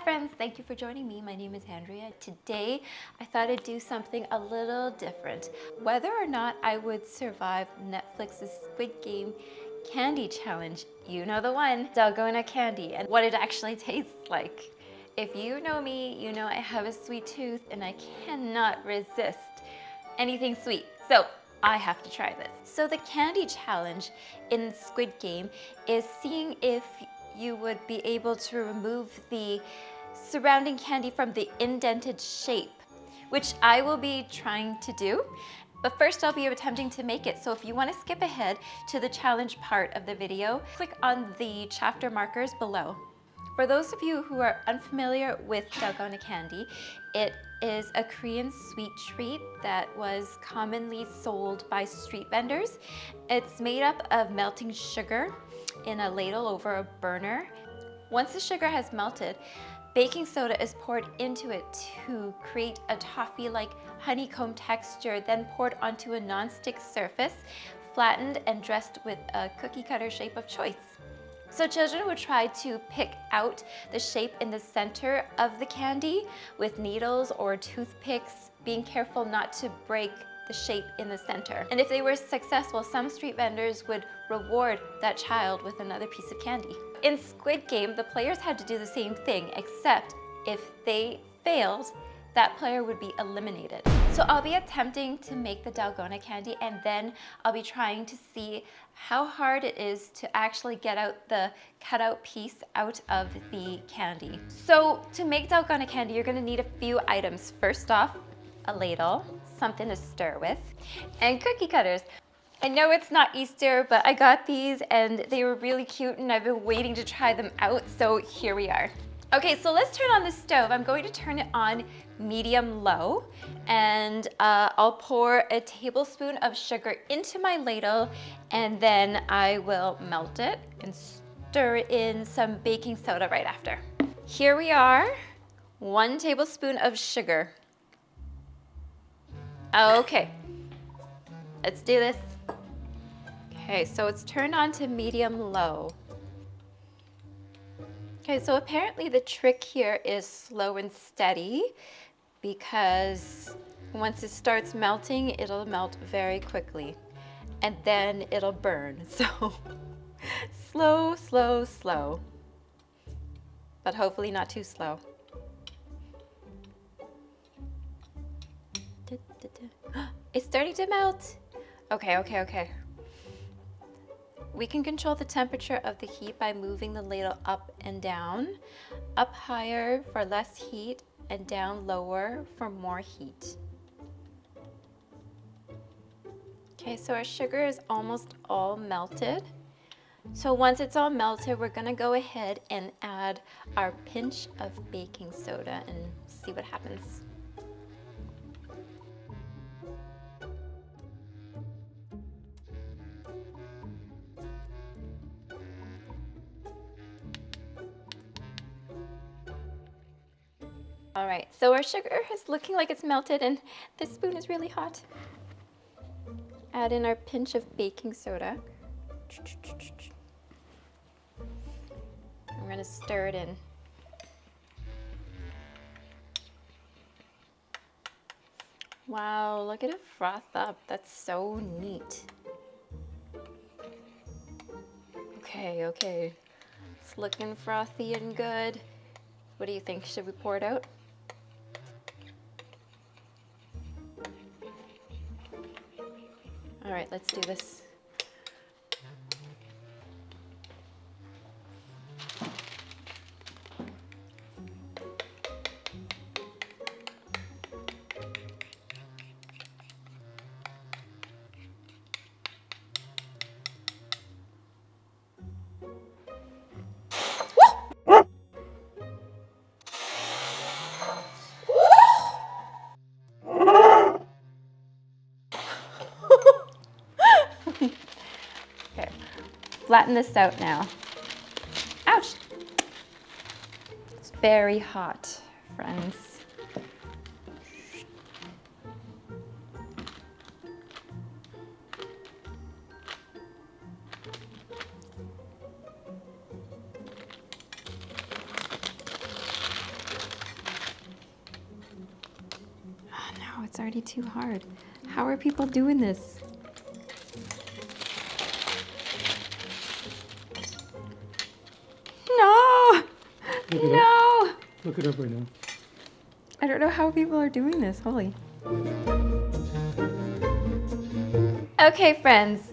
friends, thank you for joining me. My name is Andrea. Today, I thought I'd do something a little different. Whether or not I would survive Netflix's Squid Game candy challenge, you know the one, Dalgona candy, and what it actually tastes like. If you know me, you know I have a sweet tooth and I cannot resist anything sweet. So I have to try this. So the candy challenge in Squid Game is seeing if you would be able to remove the surrounding candy from the indented shape, which I will be trying to do. But first I'll be attempting to make it. So if you want to skip ahead to the challenge part of the video, click on the chapter markers below. For those of you who are unfamiliar with Dalgona candy, it is a Korean sweet treat that was commonly sold by street vendors. It's made up of melting sugar in a ladle over a burner. Once the sugar has melted, baking soda is poured into it to create a toffee-like honeycomb texture, then poured onto a non-stick surface, flattened and dressed with a cookie cutter shape of choice. So children would try to pick out the shape in the center of the candy with needles or toothpicks, being careful not to break the shape in the center. And if they were successful, some street vendors would reward that child with another piece of candy. In Squid Game, the players had to do the same thing, except if they failed, that player would be eliminated. So I'll be attempting to make the Dalgona candy, and then I'll be trying to see how hard it is to actually get out the cutout piece out of the candy. So to make Dalgona candy, you're gonna need a few items. First off, a ladle, something to stir with, and cookie cutters. I know it's not Easter, but I got these and they were really cute and I've been waiting to try them out, so here we are. Okay, so let's turn on the stove. I'm going to turn it on medium-low, and I'll pour a tablespoon of sugar into my ladle, and then I will melt it and stir in some baking soda right after. Here we are, 1 tablespoon of sugar. Okay, let's do this. Okay, so it's turned on to medium-low. Okay, so apparently the trick here is slow and steady, because once it starts melting, it'll melt very quickly and then it'll burn. So slow, slow, slow, but hopefully not too slow. It's starting to melt. Okay. We can control the temperature of the heat by moving the ladle up and down. Up higher for less heat and down lower for more heat. Okay, so our sugar is almost all melted. So once it's all melted, we're gonna go ahead and add our pinch of baking soda and see what happens. All right, so our sugar is looking like it's melted and this spoon is really hot. Add in our pinch of baking soda. We're gonna stir it in. Wow, look at it froth up. That's so neat. Okay. It's looking frothy and good. What do you think? Should we pour it out? All right, let's do this. Okay, flatten this out now. Ouch! It's very hot, friends. already too hard. How are people doing this? No! No! Look it up right now. I don't know how people are doing this, holy. Okay, friends.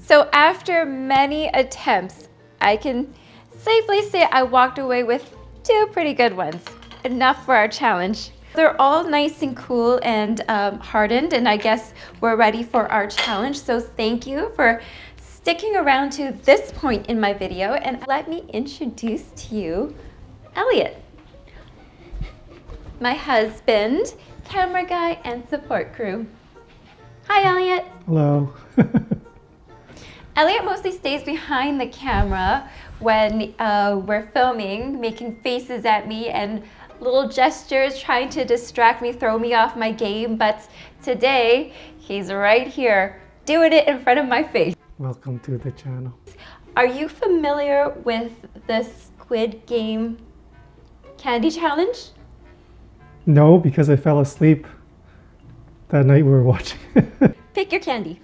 So after many attempts, I can safely say I walked away with 2 pretty good ones. Enough for our challenge. They're all nice and cool and hardened, and I guess we're ready for our challenge. So thank you for sticking around to this point in my video, and let me introduce to you Elliot, my husband, camera guy, and support crew. Hi, Elliot. Hello. Elliot mostly stays behind the camera when we're filming, making faces at me and little gestures, trying to distract me, throw me off my game. But today, he's right here, doing it in front of my face. Welcome to the channel. Are you familiar with the Squid Game candy challenge? No, because I fell asleep that night we were watching. Pick your candy.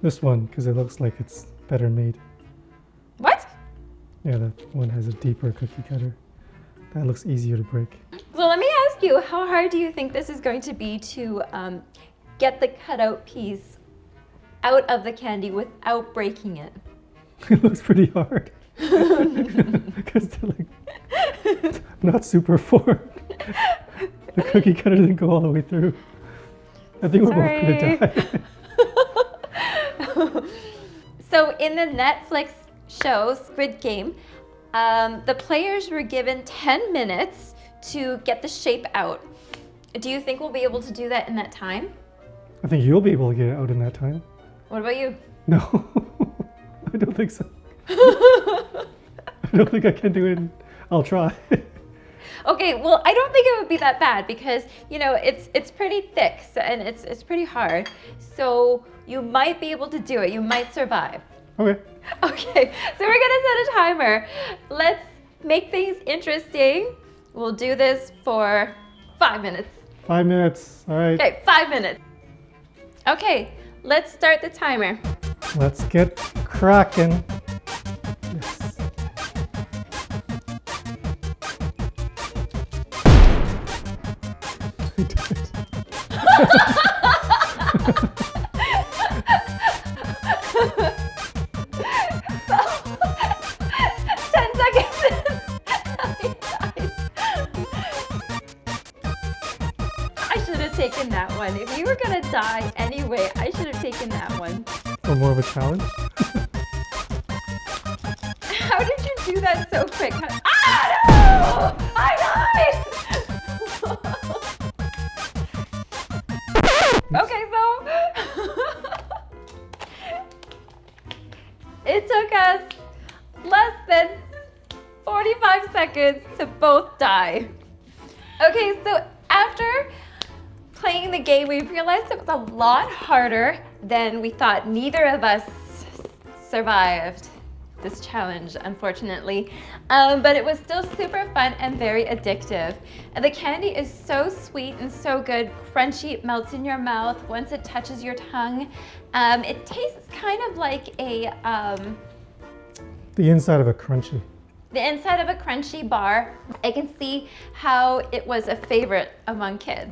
This one, because it looks like it's better made. What? Yeah, that one has a deeper cookie cutter. That looks easier to break. So let me ask you, how hard do you think this is going to be to get the cutout piece out of the candy without breaking it? It looks pretty hard. Because they're like not super formed. The cookie cutter didn't go all the way through. I think we're both gonna die. So in the Netflix show Squid Game, the players were given 10 minutes to get the shape out. Do you think we'll be able to do that in that time? I think you'll be able to get it out in that time. What about you? No, I don't think so. I don't think I can do it. I'll try. Okay, well, I don't think it would be that bad because, you know, it's pretty thick and it's pretty hard. So you might be able to do it. You might survive. Okay. Okay, so we're gonna set a timer. Let's make things interesting. We'll do this for 5 minutes. 5 minutes, all right. Okay, 5 minutes. Okay, let's start the timer. Let's get cracking. Yes. I did it. 10 seconds in. I should have taken that one. If you were gonna die anyway, I should have taken that one. For more of a challenge? How did you do that so quick? Ah, no! I died! Okay, so it took us less than 45 seconds to both die. Okay, so after playing the game, we realized it was a lot harder than we thought. Neither of us survived this challenge, unfortunately, but it was still super fun and very addictive. And the candy is so sweet and so good, crunchy, it melts in your mouth once it touches your tongue. It tastes kind of like a The inside of a crunchy. the inside of a crunchy bar. I can see how it was a favorite among kids.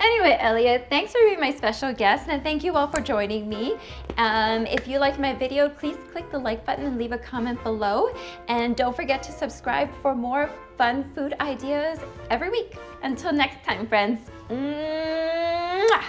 Anyway, Elliot, thanks for being my special guest, and thank you all for joining me. If you liked my video, please click the like button and leave a comment below. And don't forget to subscribe for more fun food ideas every week. Until next time, friends. Mwah!